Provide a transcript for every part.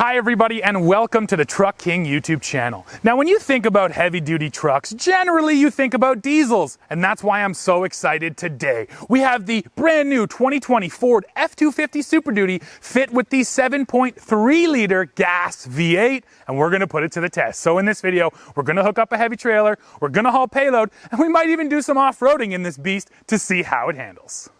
Hi everybody and welcome to the Truck King YouTube channel. Now when you think about heavy duty trucks, generally you think about diesels, and that's why I'm so excited today. We have the brand new 2020 Ford F-250 Super Duty fit with the 7.3 liter gas V8, and we're gonna put it to the test. So in this video, we're gonna hook up a heavy trailer, we're gonna haul payload, and we might even do some off-roading in this beast to see how it handles.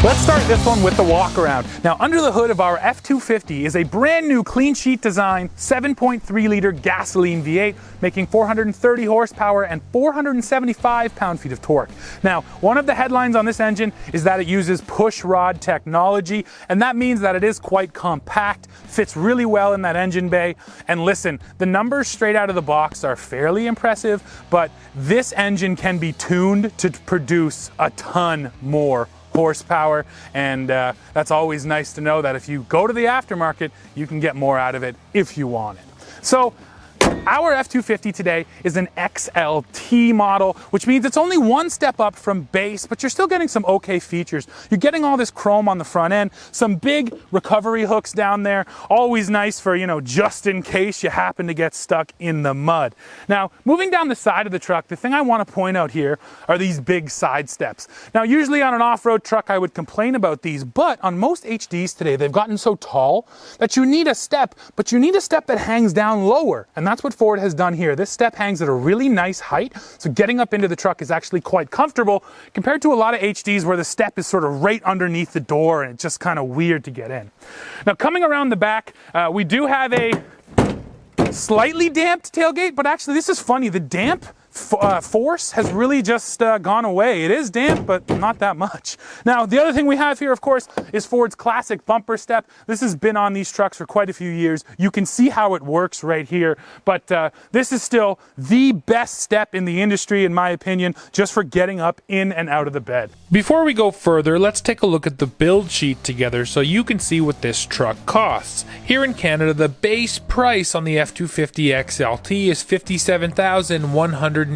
Let's start this one with the walkaround. Now, under the hood of our F-250 is a brand new clean sheet design 7.3 liter gasoline V8, making 430 horsepower and 475 pound-feet of torque. Now, one of the headlines on this engine is that it uses push rod technology, and that means that it is quite compact, fits really well in that engine bay. And listen, the numbers straight out of the box are fairly impressive, but this engine can be tuned to produce a ton more horsepower, and that's always nice to know that if you go to the aftermarket, you can get more out of it if you want it. So our F-250 today is an XLT model, which means it's only one step up from base, but you're still getting some okay features. You're getting all this chrome on the front end, some big recovery hooks down there, always nice for, just in case you happen to get stuck in the mud. Now, moving down the side of the truck, the thing I want to point out here are these big side steps. Now, usually on an off-road truck, I would complain about these, but on most HDs today, they've gotten so tall that you need a step, but you need a step that hangs down lower, and that's what Ford has done here. This step hangs at a really nice height, so getting up into the truck is actually quite comfortable compared to a lot of HDs where the step is sort of right underneath the door and it's just kind of weird to get in. Now, coming around the back, we do have a slightly damped tailgate, but actually this is funny. The damp force has really just gone away. It is damp, but not that much. Now, the other thing we have here, of course, is Ford's classic bumper step. This has been on these trucks for quite a few years. You can see how it works right here, but this is still the best step in the industry, in my opinion, just for getting up in and out of the bed. Before we go further, let's take a look at the build sheet together so you can see what this truck costs. Here in Canada, the base price on the F-250 XLT is $57,189.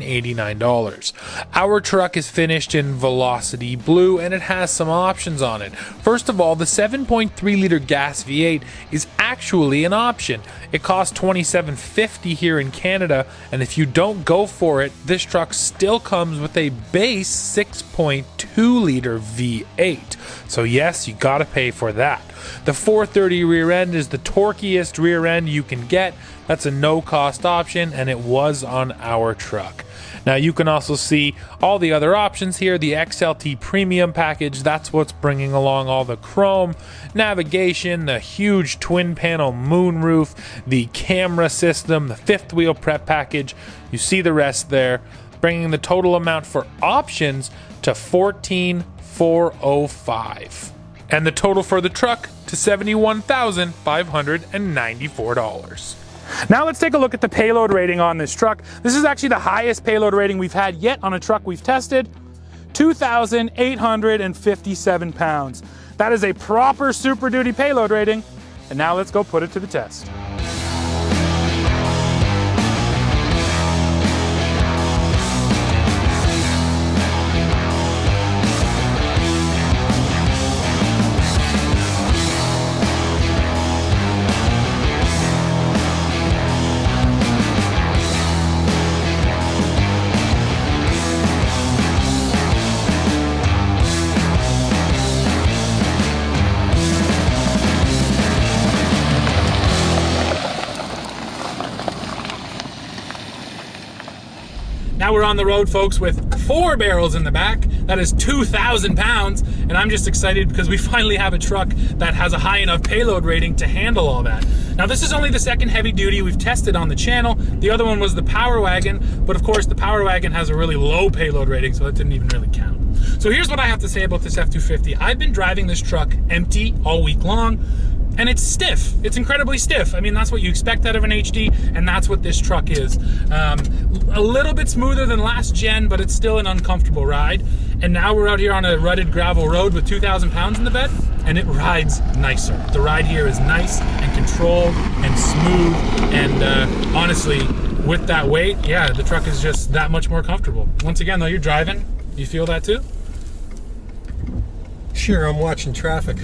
Our truck is finished in Velocity Blue and it has some options on it. First of all, the 7.3 liter gas V8 is actually an option. It costs $27.50 here in Canada, and if you don't go for it, this truck still comes with a base 6.2 liter V8. So yes, you gotta pay for that. The 430 rear end is the torquiest rear end you can get. That's a no-cost option, and it was on our truck. Now you can also see all the other options here. The XLT Premium package, that's what's bringing along all the chrome, navigation, the huge twin panel moonroof, the camera system, the fifth wheel prep package. You see the rest there, bringing the total amount for options to $14,405. And the total for the truck to $71,594. Now let's take a look at the payload rating on this truck. This is actually the highest payload rating we've had yet on a truck we've tested, 2,857 pounds. That is a proper Super Duty payload rating, and now let's go put it to the test. Now we're on the road, folks, with 4 barrels in the back. That is 2,000 pounds, and I'm just excited because we finally have a truck that has a high enough payload rating to handle all that. Now, this is only the second heavy duty we've tested on the channel. The other one was the Power Wagon, but of course the Power Wagon has a really low payload rating, so that didn't even really count. So here's what I have to say about this F-250. I've been driving this truck empty all week long. And it's stiff. It's incredibly stiff. I mean, that's what you expect out of an HD, and that's what this truck is. A little bit smoother than last gen, but it's still an uncomfortable ride. And now we're out here on a rutted gravel road with 2,000 pounds in the bed, and it rides nicer. The ride here is nice and controlled and smooth, and honestly, with that weight, yeah, the truck is just that much more comfortable. Once again, though, you're driving. You feel that too? Sure, I'm watching traffic.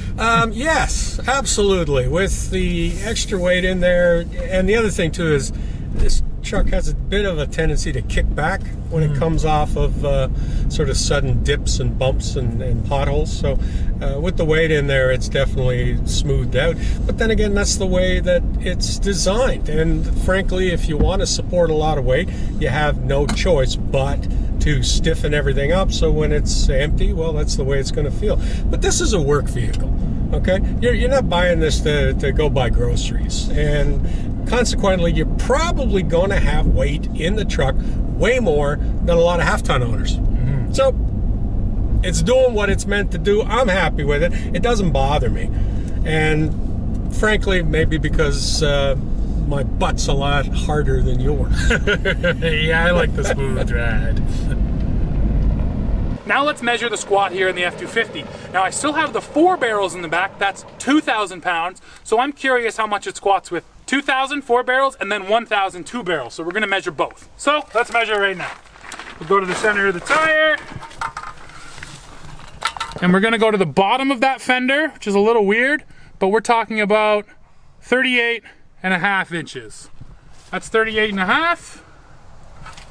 Yes, absolutely. With the extra weight in there, and the other thing too is this truck has a bit of a tendency to kick back when it comes off of sort of sudden dips and bumps and potholes. So with the weight in there, it's definitely smoothed out. But then again, that's the way that it's designed. And frankly, if you want to support a lot of weight, you have no choice but to stiffen everything up, so when it's empty, well, that's the way it's going to feel. But this is a work vehicle, okay? You're not buying this to go buy groceries, and consequently, you're probably going to have weight in the truck way more than a lot of half-ton owners. So it's doing what it's meant to do. I'm happy with it. It doesn't bother me, and frankly, maybe because my butt's a lot harder than yours. Yeah, I like the smooth ride. Now let's measure the squat here in the F-250. Now I still have the 4 barrels in the back, that's 2,000 pounds. So I'm curious how much it squats with 2,000 4 barrels and then 1,000 2 barrels. So we're gonna measure both. So let's measure right now. We'll go to the center of the tire. And we're gonna go to the bottom of that fender, which is a little weird, but we're talking about 38.5 inches. That's 38.5.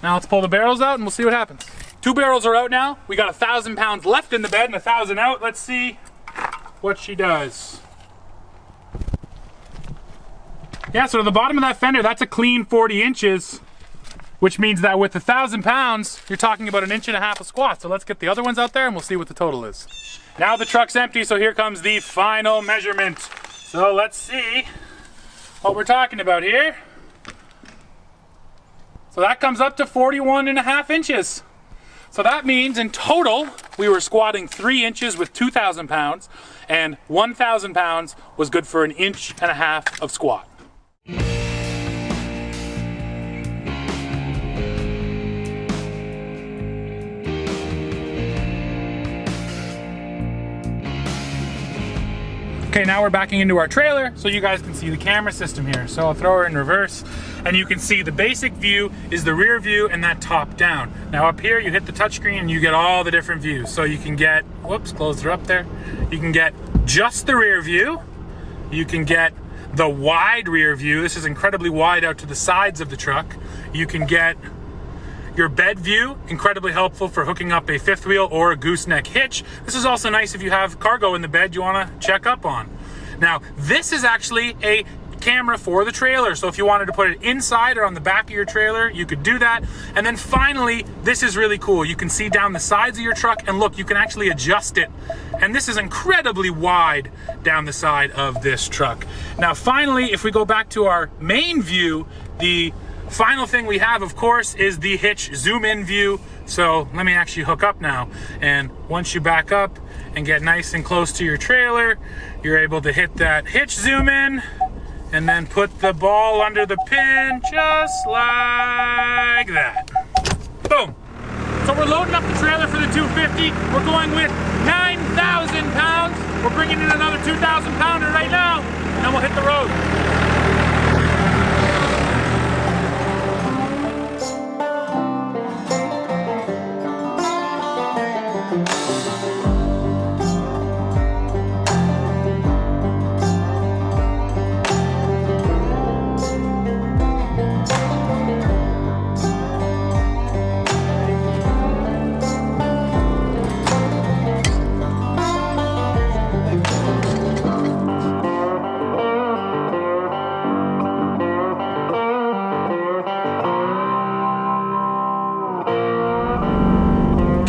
Now let's pull the barrels out and we'll see what happens. 2 barrels are out now. We got 1,000 pounds left in the bed and 1,000 out. Let's see what she does. Yeah, so to the bottom of that fender, that's a clean 40 inches, which means that with 1,000 pounds, you're talking about 1.5 inches of squat. So let's get the other ones out there and we'll see what the total is. Now the truck's empty, so here comes the final measurement. So let's see what we're talking about here. So that comes up to 41.5 inches. So that means in total, we were squatting 3 inches with 2,000 pounds, and 1,000 pounds was good for 1.5 inches of squat. Okay, now we're backing into our trailer so you guys can see the camera system here. So I'll throw her in reverse and you can see the basic view is the rear view and that top down. Now up here you hit the touchscreen and you get all the different views. So you can get, whoops, close her up there. You can get just the rear view. You can get the wide rear view. This is incredibly wide out to the sides of the truck. You can get your bed view, incredibly helpful for hooking up a fifth wheel or a gooseneck hitch. This is also nice if you have cargo in the bed you want to check up on. Now, this is actually a camera for the trailer, so if you wanted to put it inside or on the back of your trailer, you could do that. And then finally, this is really cool. You can see down the sides of your truck, and look, you can actually adjust it. And this is incredibly wide down the side of this truck. Now, finally, if we go back to our main view, the final thing we have, of course, is the hitch zoom in view. So let me actually hook up now. And once you back up and get nice and close to your trailer, you're able to hit that hitch zoom in and then put the ball under the pin just like that. Boom. So we're loading up the trailer for the 250. We're going with 9,000 pounds. We're bringing in another 2,000 pounder right now, and then we'll hit the road.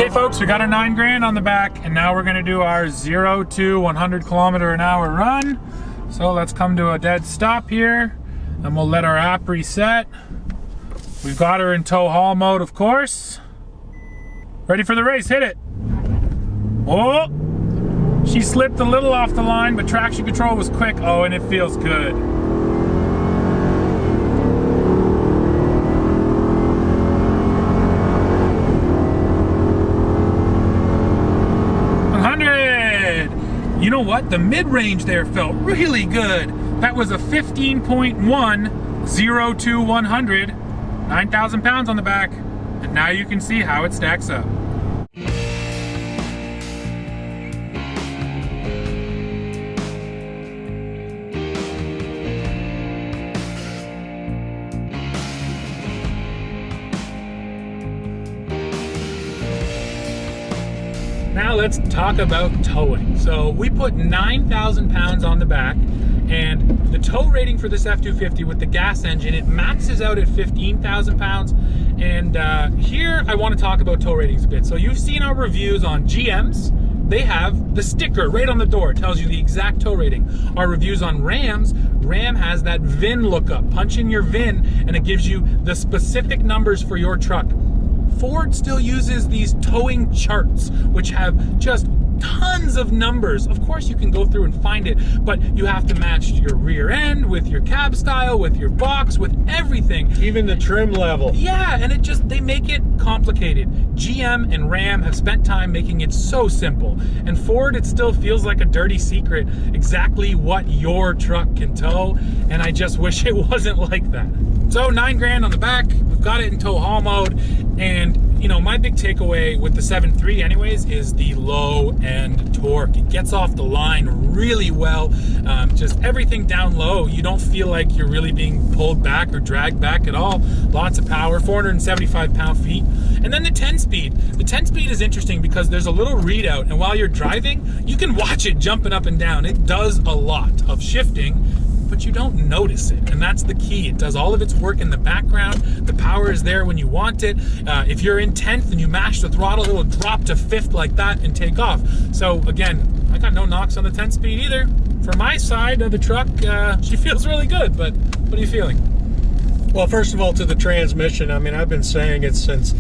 Okay folks, we got our 9 grand on the back, and now we're gonna do our 0 to 100 km/h run. So let's come to a dead stop here, and we'll let our app reset. We've got her in tow haul mode, of course. Ready for the race, hit it. Oh, She slipped a little off the line, but traction control was quick. Oh, and it feels good. You know what? The mid-range there felt really good. That was a 15.1 0 to 100, 9,000 pounds on the back. And now you can see how it stacks up. Now let's talk about towing. So we put 9,000 pounds on the back, and the tow rating for this F-250 with the gas engine, it maxes out at 15,000 pounds. And here I want to talk about tow ratings a bit. So you've seen our reviews on GMs. They have the sticker right on the door. It tells you the exact tow rating. Our reviews on Rams, Ram has that VIN lookup. Punch in your VIN and it gives you the specific numbers for your truck. Ford still uses these towing charts, which have just tons of numbers. Of course you can go through and find it, but you have to match your rear end with your cab style, with your box, with everything. Even the trim level. Yeah, and they make it complicated. GM and Ram have spent time making it so simple. And Ford, it still feels like a dirty secret exactly what your truck can tow, and I just wish it wasn't like that. So $9,000 on the back, we've got it in tow haul mode, and you know, my big takeaway with the 7.3 anyways is the low end torque. It gets off the line really well. Just everything down low, you don't feel like you're really being pulled back or dragged back at all. Lots of power, 475 pound-feet. And then the 10-speed. The 10-speed is interesting because there's a little readout, and while you're driving, you can watch it jumping up and down. It does a lot of shifting, but you don't notice it, and that's the key. It does all of its work in the background. The power is there when you want it. If you're in 10th and you mash the throttle, it'll drop to 5th like that and take off. So again, I got no knocks on the 10-speed either. For my side of the truck, she feels really good, but what are you feeling? Well, first of all, to the transmission, I mean, I've been saying it since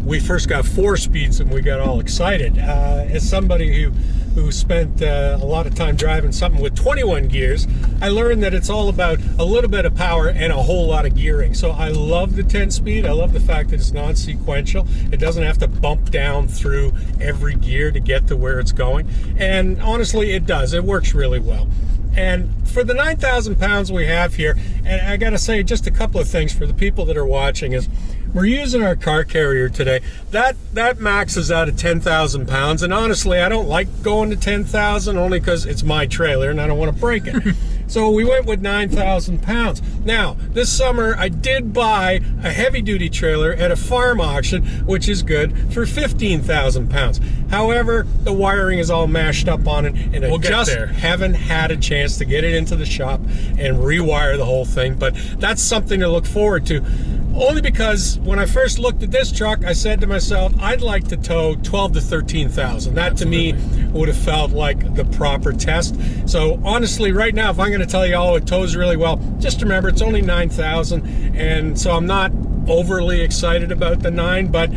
we first got 4 speeds and we got all excited. As somebody who spent a lot of time driving something with 21 gears, I learned that it's all about a little bit of power and a whole lot of gearing. So I love the 10-speed. I love the fact that it's non-sequential. It doesn't have to bump down through every gear to get to where it's going. And honestly, it does. It works really well. And for the 9,000 pounds we have here, and I gotta say just a couple of things for the people that are watching is, we're using our car carrier today. That maxes out at 10,000 pounds, and honestly, I don't like going to 10,000 only because it's my trailer and I don't want to break it. So we went with 9,000 pounds. Now, this summer I did buy a heavy-duty trailer at a farm auction, which is good, for 15,000 pounds. However, the wiring is all mashed up on it, and I just haven't had a chance to get it into the shop and rewire the whole thing. But that's something to look forward to. Only because when I first looked at this truck, I said to myself, I'd like to tow 12 to 13,000. That to me would have felt like the proper test. So honestly, right now, if I'm going to tell you, oh, it tows really well, just remember it's only 9,000. And so I'm not overly excited about the 9, but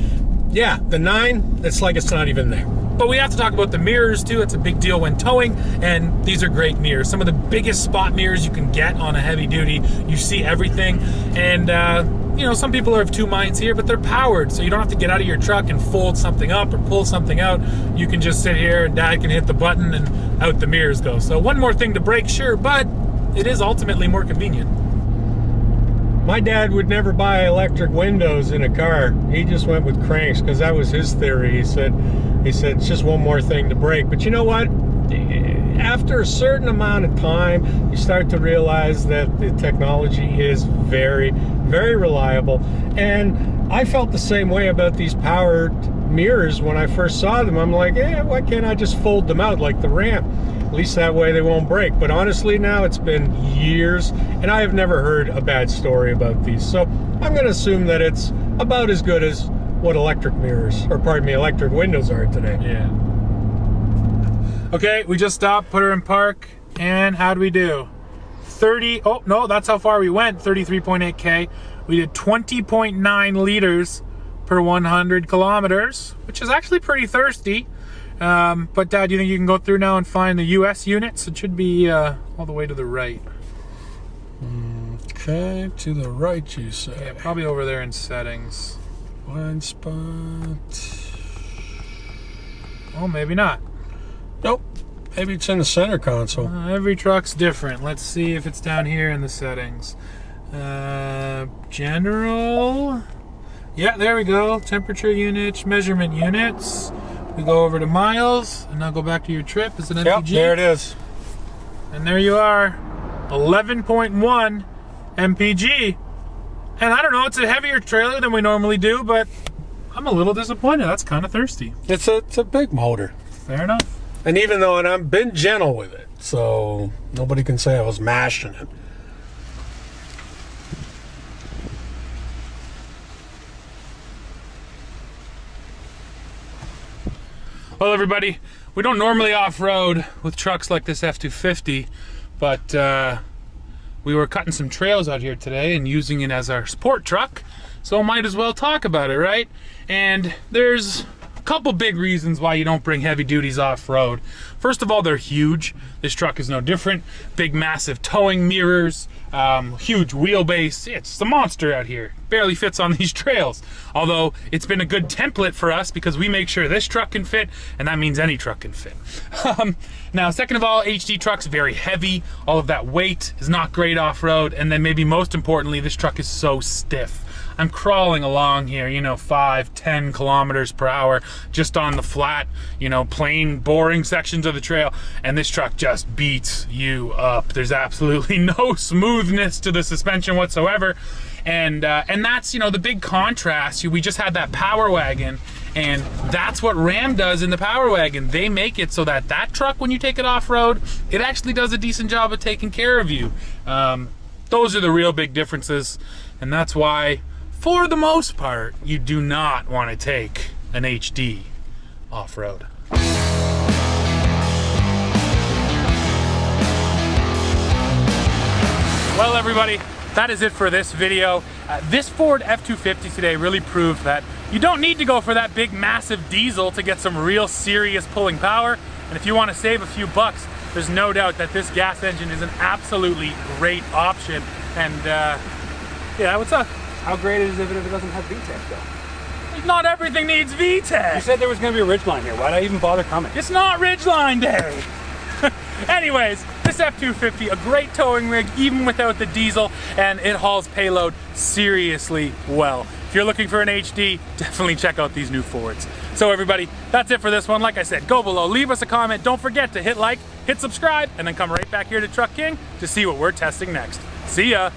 yeah, the 9, it's like it's not even there. But we have to talk about the mirrors too. It's a big deal when towing, and these are great mirrors. Some of the biggest spot mirrors you can get on a heavy duty. You see everything, and you know, some people are of two minds here, but they're powered, so you don't have to get out of your truck and fold something up or pull something out. You can just sit here and Dad can hit the button and out the mirrors go. So one more thing to break, sure, but it is ultimately more convenient. My dad would never buy electric windows in a car. He just went with cranks because that was his theory. He said it's just one more thing to break. But you know what? After a certain amount of time, you start to realize that the technology is very, very reliable. And I felt the same way about these powered mirrors when I first saw them. I'm like, why can't I just fold them out like the Ram? At least that way they won't break. But honestly, now it's been years, and I have never heard a bad story about these. So I'm going to assume that it's about as good as what electric mirrors, or pardon me, electric windows are today. Yeah. Okay, we just stopped, put her in park, and how'd we do? 30, oh no, that's how far we went, 33.8K. We did 20.9 liters per 100 kilometers, which is actually pretty thirsty. But Dad, do you think you can go through now and find the US units? It should be all the way to the right. Okay, to the right you say. Yeah, probably over there in settings. Blind spot. Oh, maybe not. Nope. Maybe it's in the center console. Every truck's different. Let's see if it's down here in the settings. General. Yeah, there we go. Temperature units, measurement units. We go over to miles, and now go back to your trip. It's an MPG. Yep, there it is. And there you are. 11.1 MPG. And I don't know, it's a heavier trailer than we normally do, but I'm a little disappointed. That's kind of thirsty. It's a big motor. Fair enough. And even though I've been gentle with it, so nobody can say I was mashing it. Well, everybody, we don't normally off-road with trucks like this F-250, but we were cutting some trails out here today and using it as our sport truck, so might as well talk about it, right? And there's a couple big reasons why you don't bring heavy duties off-road. First of all, they're huge. This truck is no different. Big, massive towing mirrors, huge wheelbase. It's a monster out here. Barely fits on these trails. Although it's been a good template for us because we make sure this truck can fit, and that means any truck can fit. Now, second of all, HD truck's very heavy. All of that weight is not great off-road, and then maybe most importantly, this truck is so stiff. I'm crawling along here, you know, 5-10 kilometers per hour just on the flat, you know, plain, boring sections of the trail, and this truck just beats you up. There's absolutely no smoothness to the suspension whatsoever, and that's, you know, the big contrast. We just had that Power Wagon, and that's what Ram does in the Power Wagon. They make it so that that truck, when you take it off-road, it actually does a decent job of taking care of you. Those are the real big differences, and that's why, for the most part, you do not want to take an HD off-road. Well, everybody, that is it for this video. This Ford F-250 today really proved that you don't need to go for that big, massive diesel to get some real serious pulling power. And if you want to save a few bucks, there's no doubt that this gas engine is an absolutely great option. And yeah, what's up? How great is it if it doesn't have VTEC though? Not everything needs VTEC. You said there was going to be a Ridgeline here. Why'd I even bother coming? It's not Ridgeline Day. Anyways, this F-250, a great towing rig even without the diesel, and it hauls payload seriously well. If you're looking for an HD, definitely check out these new Fords. So everybody, that's it for this one. Like I said, go below, leave us a comment. Don't forget to hit like, hit subscribe, and then come right back here to Truck King to see what we're testing next. See ya.